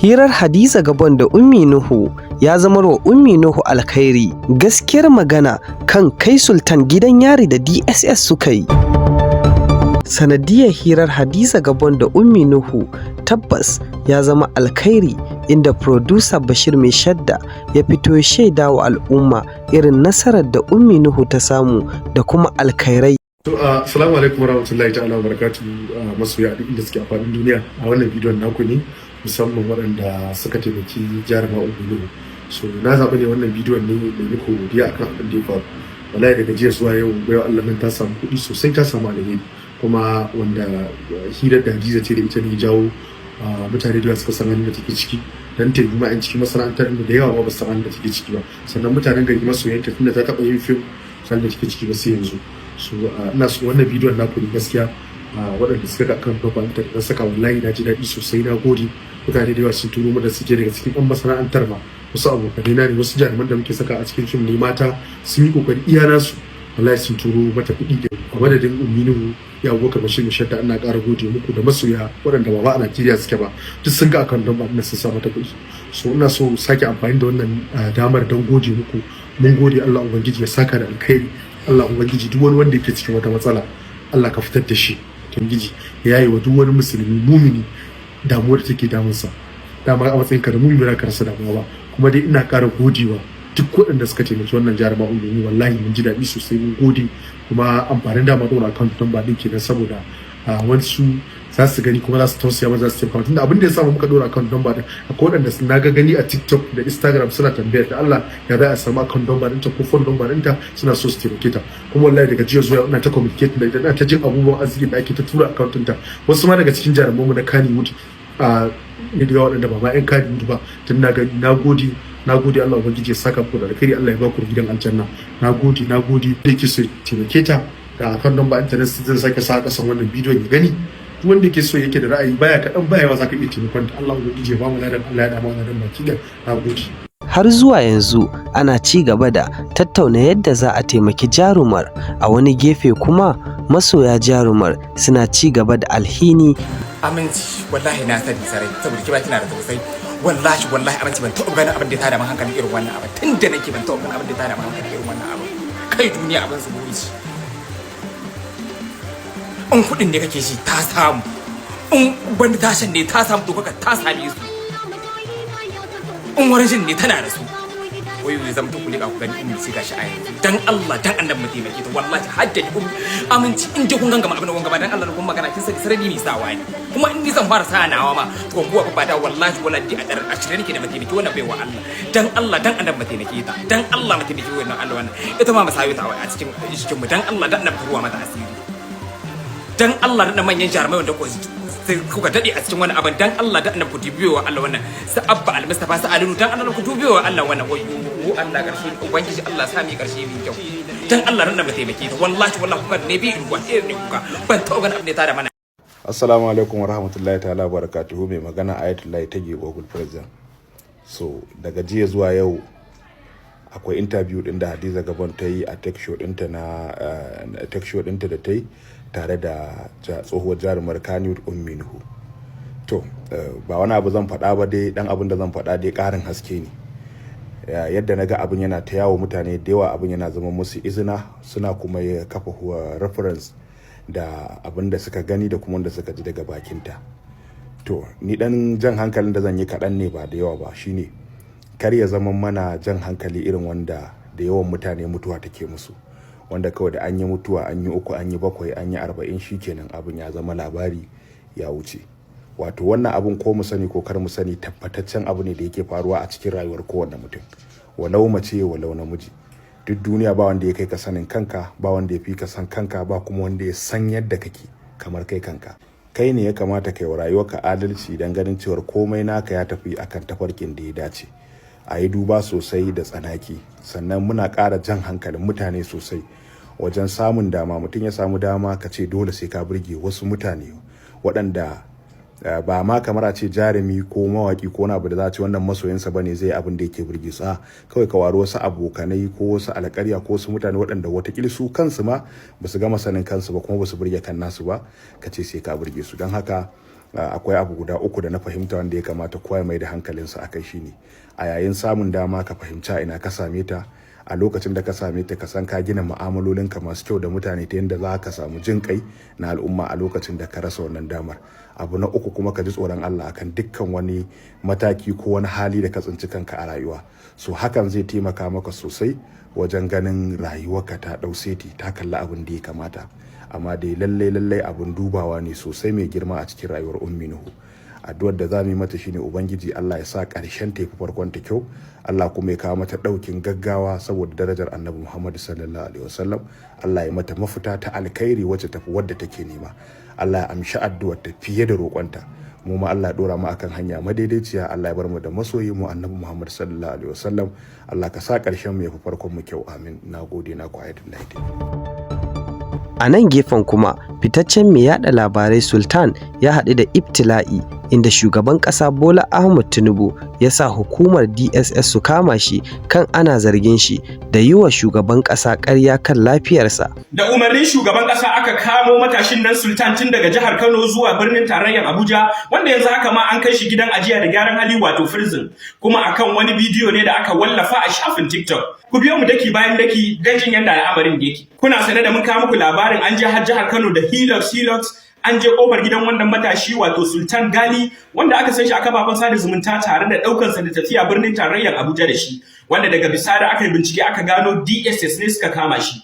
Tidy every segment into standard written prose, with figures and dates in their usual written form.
Hirar Hadiza Gabon da Ummi Nuhu ya zamar wa Ummi Nuhu alkhairi. Gaskiyar magana kan kai Sultan gidan yari da DSS suka yi. Sanadiyar hirar Hadiza Gabon da Ummi Nuhu tabbas ya zama alkhairi, inda producer Bashir Mai Shadda ya fito ya shaida wa al'umma irin nasarar da Ummi Nuhu ta samu da kuma alkhairai. Assalamu alaikum warahmatullahi ta'ala wabarakatuh, masoya duk inda suke a faɗin duniya. A wannan bidiyon naku ne musamman waɗanda suka taimaki jaruma Ummi Nuhu. So na zaɓi ne wannan bidiyon ne da muku godiya akan abin da ya faru. Wallahi daga jiya zuwa yau bayan Allah nan ta samu kuɗi sosai, ta samu alheri, kuma wanda hirar da Hadiza ce da ita ne jawo mutane da suka san halin da take ciki, dan ta yi ma an cikin masana'antar da yawa ba su san halin da take ciki ba. Sannan mutanen gari masoyanta tunda ta taɓa yin fim san da take ciki ba sai yanzu. So ina so wannan bidiyon naku ne gaskiya waɗanda suka ga kan babanta da saka, wallahi na ji daɗi sosai, na gode. Mutane da yawa sun turo mu da suke daga cikin ɗan masana'antar ma, wasu abokanai na ne, wasu jaruman da muke saka a cikin fim ne mata sun yi kokari iya nasu, wallahi sun turo mata kuɗi. Da a madadin Ummi Nuhu ya Abubakar Bashir Mai Shadda, ina ƙara gode muku da masoya waɗanda ba a Najeriya suke ba, duk sun ga akan don ba sun sa mata kuɗi. So ina so sake amfani da wannan damar don gode muku. Mun gode, Allah Ubangiji ya saka da alkhairi. Allah Ubangiji duk wani wanda yake cikin wata matsala, Allah ka fitar da shi. Ubangiji ya yi wa duk wani musulmi mumini damuwar da take damunsa. Dama a matsayin ka da mumini ba ka rasa damuwa ba. Kuma dai ina ƙara godewa duk waɗanda suka taimaki wannan jaruma Ummi Nuhu. Wallahi mun ji daɗi sosai, mun gode. Kuma amfanin dama ɗora account number ɗin kenan saboda wasu za su gani kuma za su tausaya, za su taimaka. Tunda abin da ya samu muka ɗora account number ɗin, akwai waɗanda na ga gani a TikTok da Instagram suna tambayar da Allah ya za a samu account number ɗinta ko phone number ɗinta, suna so su taimake ta. Kuma wallahi daga jiya zuwa ina ta communicate da ita, ina ta jin abubuwan arziki da ake ta tura account ɗinta. Wasu ma daga cikin jarumanmu na Kannywood ne da waɗanda ba ma 'yan Kannywood ba, tun na gani. Na gode, Allah Ubangiji ya saka ku da alkhairi, Allah ya ba ku gidan aljanna. Na gode da yake so taimake ta da akan number internet zan sake sa kasan wannan bidiyon ya gani. Duk wanda yake so yake da ra'ayi baya kaɗan baya yawa zaka iya taimakon ta. Allah Ubangiji ya ba mu ladan, Allah ya da mu ladan baki da. Na gode. Har zuwa yanzu ana ci gaba da tattauna yadda za a taimaki jarumar, a wani gefe kuma masoya jarumar suna ci gaba da alhini. Aminci wallahi na sani sarai, saboda kiba kina da tausayi. Wallahi aminci ban taɓa ganin abin da ya tada min hankali irin wannan abin. Tunda nake ban taɓa ganin abin da ya tada min hankali irin wannan abin. Kai duniya abin su buri. In kuɗin ne kake shi ta samu, in wani tashin ne ta samu, to kaka ta same su. In warin ne tana da su. Wai zama tukuli ka ku gani Ummi sai gashi a yanzu. Dan Allah dan annabi mu taimake ta, wallahi hadda ni aminci in je kun gangama abin da kun gaba, dan Allah kun magana kin sani sarari ni sawa ne. Kuma in ni zan fara sanawa ma to kuwa ba da wallahi a dar a shirye nake da mataimaki wannan baiwa Allah. Dan Allah dan annabi mu taimake ta, dan Allah mu taimake wannan Allah wannan. Ita ma masayu ta a cikin mu, dan Allah dan annabi ruwa mata asiri. Dan Allah da manyan jarumai wanda kuka dade a cikin wani abin, dan Allah da annabi ku dubiyo Allah wannan. Sa Abba Al-Mustafa sa Alinu, dan Allah ku dubiyo Allah wannan. Ko Allah karshe ubangiji Allah sa mi karshe mi kyau. Dan Allah ran da mu taimake ta, wallahi kuka ne bi ruwa ne kuka ban taɓa ganin abin da ta da mana. Assalamu alaikum warahmatullahi ta'ala barakatuhu. Mai magana Ayatullahi Tage Google President. So daga jiya zuwa yau akwai interview din da Hadiza Gabon ta yi a tech show dinta da ta yi tare da tsohuwar jarumar Kannywood Ummi Nuhu. To ba wani abu zan faɗa ba, dai dan abin da zan faɗa dai ƙarin haske ne. Yadda na ga abin yana ta yawo mutane da yawa, abin yana zama musu izina, suna kuma kafa reference da abin da suka gani da kuma wanda suka ji daga bakinta. To ni dan jan hankalin da zan yi kaɗan ne, ba da yawa ba, shine kar ya zama mana jan hankali irin wanda da yawan mutane mutuwa take musu, wanda kawai da an yi mutuwa, an yi 3, an yi 7, an yi 40 shikenan abin ya zama labari ya wuce. Wato wannan abun ko mu sani ko kar mu sani tabbataccen abu ne da yake faruwa a cikin rayuwar kowanne mutum, walau mace walau namiji. Duk duniya ba wanda ya kai ka sanin kanka, ba wanda ya fi ka san kanka, ba kuma wanda ya san yadda kake kamar kai kanka. Kai ne ya kamata kai wa rayuwarka adalci dan ganin cewa komai naka ya tafi akan tafarkin da ya dace. A yi duba sosai da tsanaki, sannan muna ƙara jan hankalin mutane sosai wajen samun dama. Mutum ya samu dama ka ce dole sai ka burge wasu mutane waɗanda ba ma kamar a ce jarumi ko mawaki ko wani abu da za a ce wannan masoyinsa bane zai abin da yake burge su. Kawai ka waro wasu abokanai ko wasu alƙarya ko wasu mutane waɗanda watakila su kansu ma ba su gama sanin kansu ba kuma ba su burge kan nasu ba, ka ce sai ka burge su. Don haka akwai abu guda uku da na fahimta wanda ya kamata kowa ya mai da hankalinsa akai shine a yayin samun dama ka fahimci ina ka same ta, a lokacin da ka same ta ka san ka gina mu'amalolinka masu kyau da mutane ta yadda za ka samu jin kai na al'umma a lokacin da ka rasa wannan damar. Abu na uku kuma ka ji tsoron Allah akan dukkan wani mataki ko wani hali da ka tsinci kanka a rayuwa. So hakan zai taimaka maka sosai wajen ganin rayuwarka ta dau seti ta kalli abin da ya kamata. Amma dai lallai abin dubawa ne sosai mai girma a cikin rayuwar Ummi Nuhu. Addu'ar da zamu yi mata shine ubangiji Allah ya sa ƙarshen ta farkon ta kyau, Allah kuma ya kawo mata ɗaukin gaggawa saboda darajar Annabi Muhammad sallallahu alaihi wasallam. Allah ya mata mafita ta alkhairi wacce tafi wadda take nema. Allah ya amshi addu'ar ta fiye da roƙonta. Mu ma Allah ya dora mu akan hanya madaidaiciya. Allah ya bar mu da masoyi mu Annabi Muhammad sallallahu alaihi wasallam. Allah ka sa ƙarshen mu ya farkon mu kyau. Amin. Nagode na ku Ayatullahi TV. A nan gefen kuma fitaccen mai yada labarai Sultan ya haɗu da ibtila'i inda shugaban ƙasa Bola Ahmed Tinubu ya sa hukumar DSS su kama shi kan ana zargin shi da yi wa shugaban ƙasa ƙarya kan lafiyarsa. Da umarnin shugaban ƙasa aka kamo matashin nan Sultan tun daga jihar Kano zuwa birnin tarayyar Abuja, wanda yanzu haka ma an kai shi gidan ajiya da gyaran hali wato prison, kuma akan wani bidiyo ne da aka wallafa a shafin TikTok. Ku biyo mu daki bayan daki don jin yadda al'amarin yake. Kuna sane da mun kawo muku labarin an je har jihar Kano da Hilux an je kofar gidan wannan matashi wato Sultan Gali, wanda aka san shi a kafafen sada zumunta tare da ɗaukarsa da tafiya birnin tarayyar Abuja da shi, wanda daga bisani aka yi bincike aka gano DSS ne suka kama shi.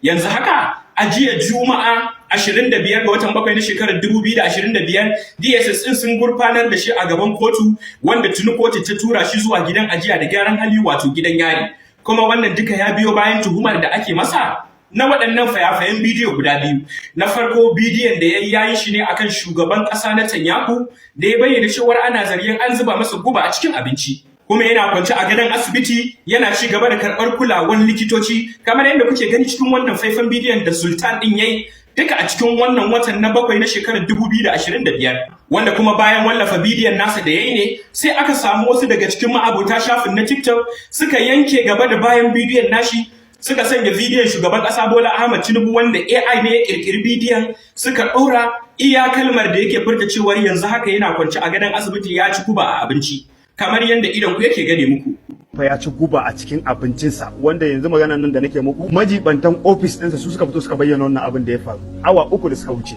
Yanzu haka a jiya Juma'a 25 ga watan 7 na shekarar 2025 DSS din sun gurfanar da shi a gaban kotu, wanda tuni kotu ta tura shi zuwa gidan ajiya da gyaran hali wato gidan yari. Kuma wannan duka ya biyo bayan tuhumar da ake masa na waɗannan fayafayen bidiyo guda biyu. Na farko bidiyon da ya yi shi ne akan shugaban ƙasa Netanyahu da ya bayyana cewar ana zargin an zuba masa guba a cikin abinci, kuma yana kwance a gadon asibiti yana ci gaba da karɓar kulawar likitoci, kamar yadda kuke gani cikin wannan faifan bidiyon da Sultan ɗin yayi, duka a cikin wannan watan na 7 na shekarar 2025, wanda kuma bayan wallafa bidiyon nasa da yayi ne sai aka samu wasu daga cikin ma'abota shafin na TikTok suka yanke gaba da bayan bidiyon nashi, suka sanya bidiyon shugaban ƙasa Bola Ahmed Tinubu wanda AI ne ya kirkiri bidiyon, suka ɗora iya kalmar da yake furta cewar yanzu haka yana kwance a gadon asibiti ya ci guba a abinci, kamar yadda idon ku yake gane muku. Ya ci guba a cikin abincinsa, wanda yanzu maganar nan da nake muku majibantan ofis ɗinsa su suka fito suka bayyana wannan abin da ya faru awa 3 da suka wuce.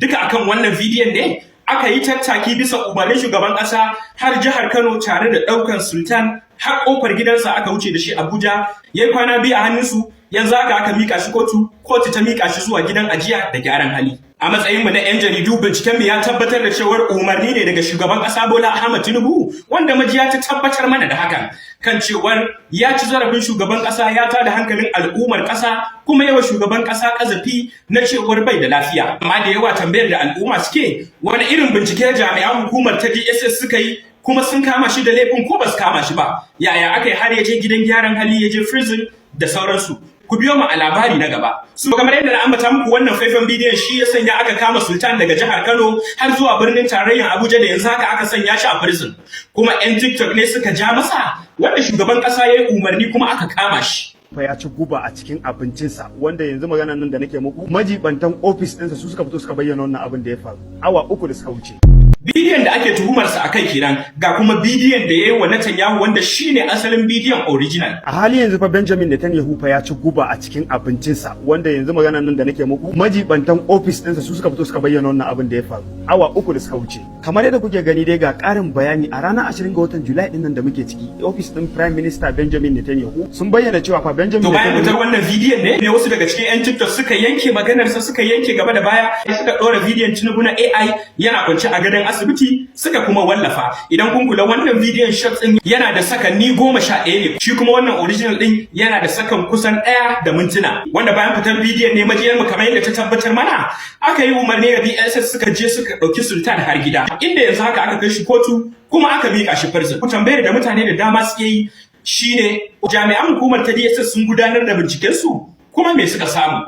Duka akan wannan bidiyon ne aka yi tattaki bisa umarnin shugaban ƙasa har jihar Kano tare da ɗaukan Sultan har ƙofar gidansa aka wuce da shi Abuja, ya yi kwana 2 a hannunsu, yanzu haka aka mika shi kotu ta mika shi zuwa gidan ajiya da gyaran hali. A matsayin mu na 'yan jaridu, binciken mu ya tabbatar da cewar umarni ne daga shugaban ƙasa Bola Ahmed Tinubu, wanda majiya ta tabbatar mana da hakan, kan cewar ya ci zarafin shugaban ƙasa, ya tada hankalin al'ummar ƙasa, kuma yawa shugaban ƙasa ƙazafi na cewar bai da lafiya. Amma da yawa tambayar da al'umma suke, wani irin bincike jami'an hukumar ta DSS suka yi, kuma sun kama shi da laifin ko ba su kama shi ba? Yaya aka yi har ya je gidan gyaran hali, ya je prison da sauransu? Ku biyo mu a labari na gaba. So kamar yadda na ambata muku, wannan faifan bidiyon shi ya sanya aka kama Sultan daga jihar Kano har zuwa birnin tarayyar Abuja, da yanzu haka aka sanya shi a prison. Kuma 'yan TikTok ne suka ja masa, wanda shugaban ƙasa ya yi umarni kuma aka kama shi. Ya ci guba a cikin abincinsa, wanda yanzu maganar nan da nake muku majibantan ofis ɗinsa su suka fito suka bayyana wannan abin da ya faru awa 3 da suka wuce. Bidiyon da ake tuhumarsa a kai kenan, ga kuma bidiyon da ya yi wa Netanyahu wanda shine asalin bidiyon original. A hali yanzu fa Benjamin Netanyahu ya ci guba a cikin abincinsa, wanda yanzu maganar nan da nake muku majibantan ofis ɗinsa su suka fito suka bayyana wannan abin da ya faru awa 3 da suka wuce. Kamar yadda kuke gani dai ga ƙarin bayani a ranar 20 ga watan Julai ɗin nan da muke ciki, ofis ɗin Prime Minister Benjamin Netanyahu sun bayyana cewa fa Benjamin To bayan fitar wannan bidiyon ne wasu daga cikin 'yan TikTok suka yanke maganarsa, suka yanke gaba da baya, suka ɗora bidiyon Tinubu na AI yana kwance a gadon asibiti, suka kuma wallafa. Idan kun kula wannan bidiyon shots din yana da sakanni 11 ne, shi kuma wannan original din yana da sakan kusan 1 da mintuna, wanda bayan fitar bidiyon ne majiyar mu kamar yadda ta tabbatar mana aka yi umarni ga DSS suka je suka ɗauki Sultan har gida, inda yanzu haka aka kai shi kotu kuma aka mika shi prison. Tambayar da mutane da dama suke yi shine, jami'an hukumar ta DSS sun gudanar da binciken su kuma me suka samu?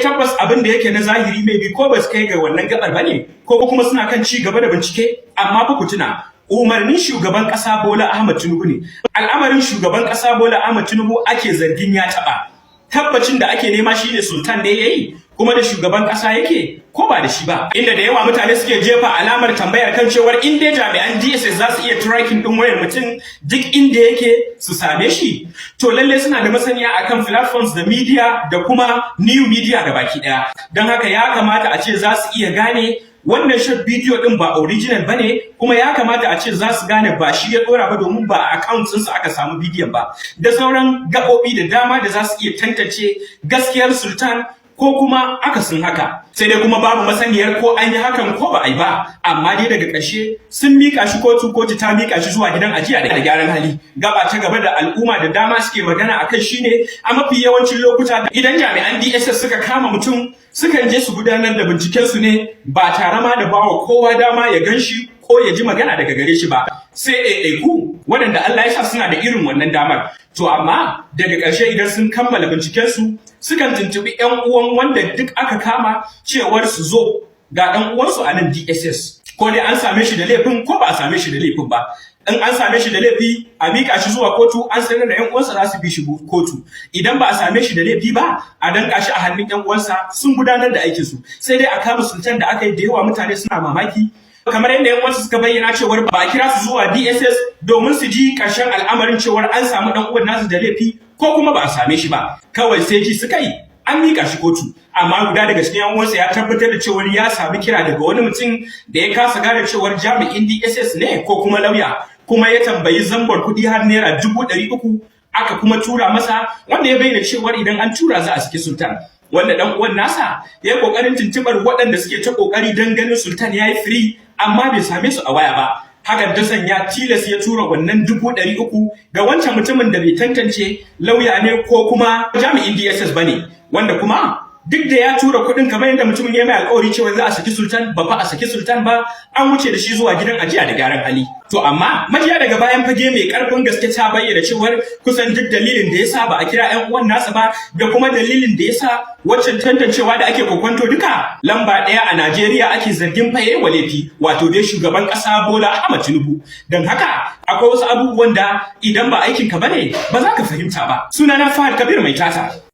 Tabbas abin da yake na zahiri mai bi ko ba su kai ga wannan gabar bane, ko kuma suna kan ci gaba da bincike. Amma fa ku tuna umarnin shugaban ƙasa Bola Ahmed Tinubu ne. Al'amarin shugaban ƙasa Bola Ahmed Tinubu ake zargin ya taɓa. Tabbacin da ake nema shine Sultan ne yayi, kuma da shugaban ƙasa yake ko ba da shi ba, inda da yawa mutane suke jefa alamar tambayar kan cewar in dai jami'an DSS za su iya tracking din wayar mutum duk inda yake su same shi, to lalle suna da masaniya akan platforms da media da kuma new media da baki daya. Don haka ya kamata a ce za su iya gane wannan short video din ba original bane, kuma ya kamata a ce za su gane ba shi ya dora ba domin ba account ɗinsa aka samu bidiyon ba, da sauran gaɓoɓi da dama da za su iya tantance gaskiyar Sultan ko kuma akasin haka. Sai dai kuma babu masaniyar ko an yi hakan ko ba a yi ba, amma dai daga ƙarshe sun mika shi kotu, kotu ta mika shi zuwa gidan ajiya da gyaran hali. Gaba ta gaba da al'umma da dama suke magana akai shine a mafi yawancin lokuta idan jami'an DSS suka kama mutum sukan je su gudanar da binciken su ne ba tare ma da bawa kowa dama ya gan shi ko ya ji magana daga gare shi ba, sai ɗaiɗaiku waɗanda Allah ya sa suna da irin wannan damar. To amma daga ƙarshe idan sun kammala bincikensu sukan tuntuɓi 'yan uwan wanda duk aka kama cewar su zo ga ɗan uwansu a nan DSS, ko dai an same shi da laifin ko ba a same shi da laifin ba. In an same shi da laifi a mika shi zuwa kotu, an sanar da 'yan uwansa za su bi shi kotu. Idan ba a same shi da laifi ba, a danka shi a hannun 'yan uwansa sun gudanar da aikinsu. Sai dai a kama Sultan da aka yi da yawa mutane suna mamaki, kamar yadda 'yan uwansu suka bayyana cewar ba a kira su zuwa DSS domin su ji ƙarshen al'amarin cewar an samu ɗan uwan nasu da laifi ko kuma ba a same shi ba, kawai sai ji suka yi an mika shi kotu. Amma guda daga cikin 'yan uwansa ya tabbatar da cewar ya sami kira daga wani mutum da ya kasa gane cewar jami'in DSS ne ko kuma lauya, kuma ya tambayi zambar kuɗi har naira 300,000 aka kuma tura masa, wanda ya bayyana cewar idan an tura za a saki Sultan. Wanda dan uwan nasa ya yi kokarin tuntubar waɗanda suke ta kokari don ganin Sultan ya yi free, amma bai same su a waya ba. Hakan ta sanya tilas ya tura wannan 300,000 ga wancan mutumin da bai tantance lauya ne ko kuma jami'in DSS bane, wanda kuma duk da ya tura kuɗin kamar yadda mutumin ya mai alƙawari cewa za a saki Sultan, ba fa a saki Sultan ba, an wuce da shi zuwa gidan ajiya da gyaran hali. To amma majiya daga bayan fage mai karfin gaske ta bayyana cewar kusan duk dalilin da yasa ba a kira 'yan uwan nasa ba da kuma dalilin da yasa waccan tantancewa da ake kokonto duka lamba ɗaya a Najeriya ake zargin faye wa laifi, wato dai shugaban ƙasa Bola Ahmed Tinubu. Don haka akwai wasu abubuwan da idan ba aikin ka bane ba za ka fahimta ba. Sunana Fahad Kabir Mai Tata.